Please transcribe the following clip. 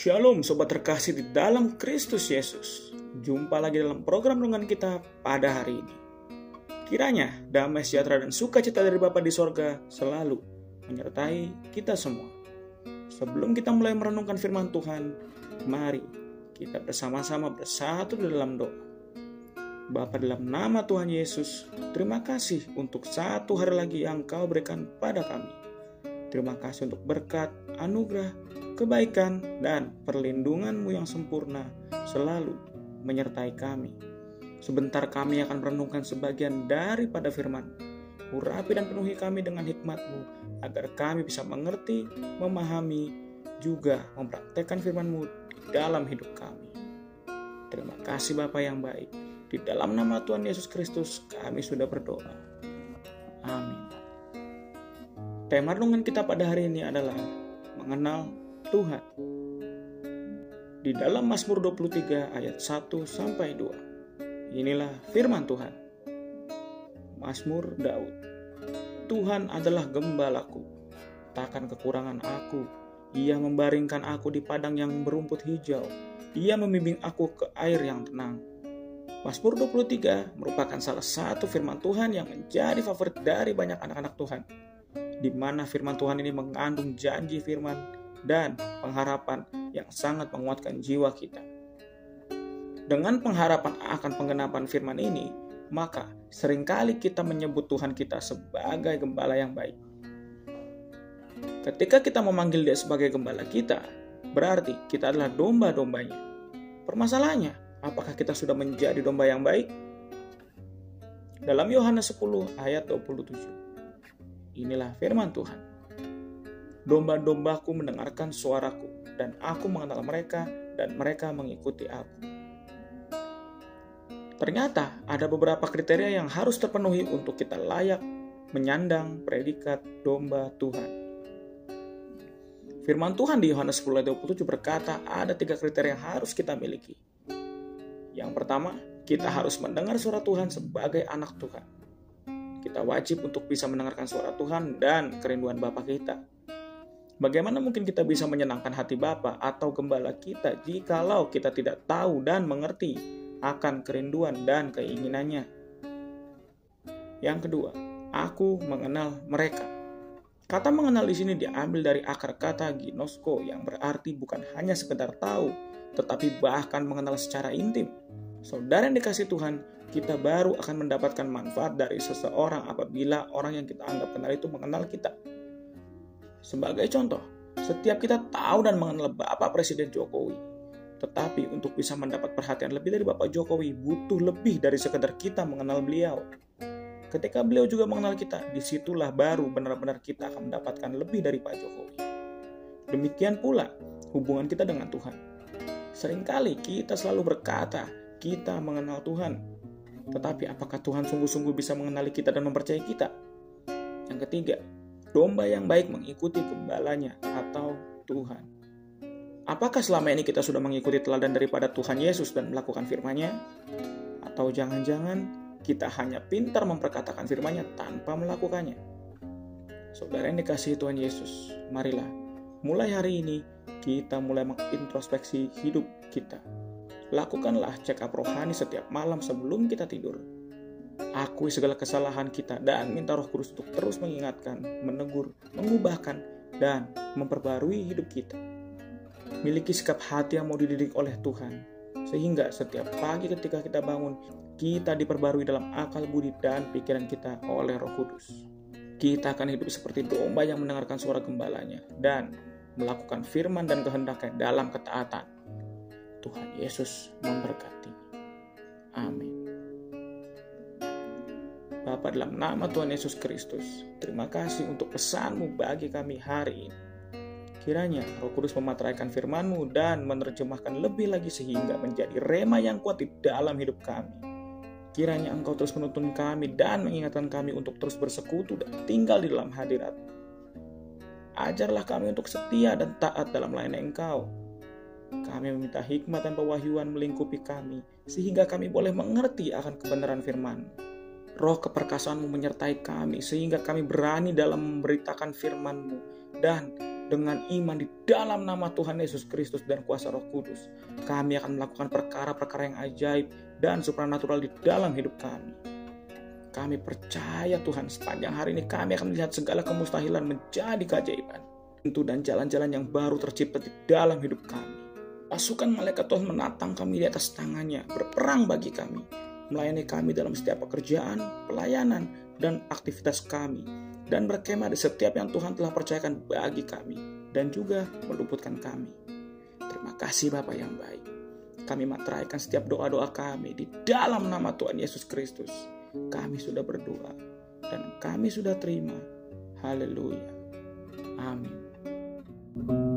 Shalom sobat terkasih di dalam Kristus Yesus. Jumpa lagi dalam program renungan kita pada hari ini. Kiranya damai sejahtera dan sukacita dari Bapa di sorga selalu menyertai kita semua. Sebelum kita mulai merenungkan firman Tuhan, mari kita bersama-sama bersatu di dalam doa. Bapa, dalam nama Tuhan Yesus, terima kasih untuk satu hari lagi yang Kau berikan pada kami. Terima kasih untuk berkat, anugerah, kebaikan, dan perlindungan-Mu yang sempurna selalu menyertai kami. Sebentar kami akan merenungkan sebagian daripada firman. Urapi dan penuhi kami dengan hikmat-Mu, agar kami bisa mengerti, memahami, juga mempraktekkan firman-Mu di dalam hidup kami. Terima kasih Bapa yang baik. Di dalam nama Tuhan Yesus Kristus kami sudah berdoa. Amin. Tema renungan kita pada hari ini adalah mengenal Tuhan. Di dalam Mazmur 23 ayat 1-2. Inilah firman Tuhan. Mazmur Daud. Tuhan adalah gembalaku, takkan kekurangan aku. Ia membaringkan aku di padang yang berumput hijau. Ia membimbing aku ke air yang tenang. Mazmur 23 merupakan salah satu firman Tuhan yang menjadi favorit dari banyak anak-anak Tuhan, di mana firman Tuhan ini mengandung janji firman dan pengharapan yang sangat menguatkan jiwa kita. Dengan pengharapan akan penggenapan firman ini, maka seringkali kita menyebut Tuhan kita sebagai gembala yang baik. Ketika kita memanggil Dia sebagai gembala kita, berarti kita adalah domba-dombanya. Permasalahannya, apakah kita sudah menjadi domba yang baik? Dalam Yohanes 10 ayat 27. Inilah firman Tuhan. Domba-dombaku mendengarkan suaraku, dan aku mengenal mereka, dan mereka mengikuti aku. Ternyata ada beberapa kriteria yang harus terpenuhi untuk kita layak menyandang predikat domba Tuhan. Firman Tuhan di Yohanes 10 ayat 27 berkata ada 3 kriteria yang harus kita miliki. Yang pertama, kita harus mendengar suara Tuhan sebagai anak Tuhan. Kita wajib untuk bisa mendengarkan suara Tuhan dan kerinduan Bapa kita. Bagaimana mungkin kita bisa menyenangkan hati Bapa atau gembala kita jikalau kita tidak tahu dan mengerti akan kerinduan dan keinginannya? Yang kedua, aku mengenal mereka. Kata mengenal di sini diambil dari akar kata ginosko yang berarti bukan hanya sekedar tahu, tetapi bahkan mengenal secara intim. Saudara yang dikasihi Tuhan, kita baru akan mendapatkan manfaat dari seseorang apabila orang yang kita anggap kenal itu mengenal kita. Sebagai contoh, setiap kita tahu dan mengenal Bapak Presiden Jokowi. Tetapi untuk bisa mendapat perhatian lebih dari Bapak Jokowi, butuh lebih dari sekedar kita mengenal beliau. Ketika beliau juga mengenal kita, disitulah baru benar-benar kita akan mendapatkan lebih dari Pak Jokowi. Demikian pula hubungan kita dengan Tuhan. Seringkali kita selalu berkata, kita mengenal Tuhan. Tetapi apakah Tuhan sungguh-sungguh bisa mengenali kita dan mempercayai kita? Yang ketiga, domba yang baik mengikuti gembalanya atau Tuhan. Apakah selama ini kita sudah mengikuti teladan daripada Tuhan Yesus dan melakukan firman-Nya? Atau jangan-jangan kita hanya pintar memperkatakan firman-Nya tanpa melakukannya? Saudara yang dikasihi Tuhan Yesus, marilah mulai hari ini kita mulai mengintrospeksi hidup kita. Lakukanlah check up rohani setiap malam sebelum kita tidur. Akui segala kesalahan kita dan minta Roh Kudus untuk terus mengingatkan, menegur, mengubahkan, dan memperbarui hidup kita. Miliki sikap hati yang mau dididik oleh Tuhan, sehingga setiap pagi ketika kita bangun, kita diperbarui dalam akal budi dan pikiran kita oleh Roh Kudus. Kita akan hidup seperti domba yang mendengarkan suara gembalanya dan melakukan firman dan kehendaknya dalam ketaatan. Tuhan Yesus memberkati. Amin. Bapa, dalam nama Tuhan Yesus Kristus, terima kasih untuk pesan-Mu bagi kami hari ini. Kiranya Roh Kudus memateraikan firman-Mu dan menerjemahkan lebih lagi sehingga menjadi rema yang kuat di dalam hidup kami. Kiranya Engkau terus menuntun kami dan mengingatkan kami untuk terus bersekutu dan tinggal di dalam hadirat-Mu. Ajarlah kami untuk setia dan taat dalam melayani Engkau. Kami meminta hikmat dan pewahyuan melingkupi kami, sehingga kami boleh mengerti akan kebenaran firman-Mu. Roh keperkasaan-Mu menyertai kami, sehingga kami berani dalam memberitakan firman-Mu dan dengan iman di dalam nama Tuhan Yesus Kristus dan kuasa Roh Kudus, kami akan melakukan perkara-perkara yang ajaib dan supranatural di dalam hidup kami. Kami percaya Tuhan, sepanjang hari ini kami akan melihat segala kemustahilan menjadi keajaiban. Pintu dan jalan-jalan yang baru tercipta di dalam hidup kami. Pasukan malaikat Tuhan menatang kami di atas tangannya, berperang bagi kami, melayani kami dalam setiap pekerjaan, pelayanan, dan aktivitas kami, dan berkemah di setiap yang Tuhan telah percayakan bagi kami, dan juga meluputkan kami. Terima kasih Bapa yang baik. Kami materaikan setiap doa-doa kami di dalam nama Tuhan Yesus Kristus. Kami sudah berdoa, dan kami sudah terima. Haleluya. Amin.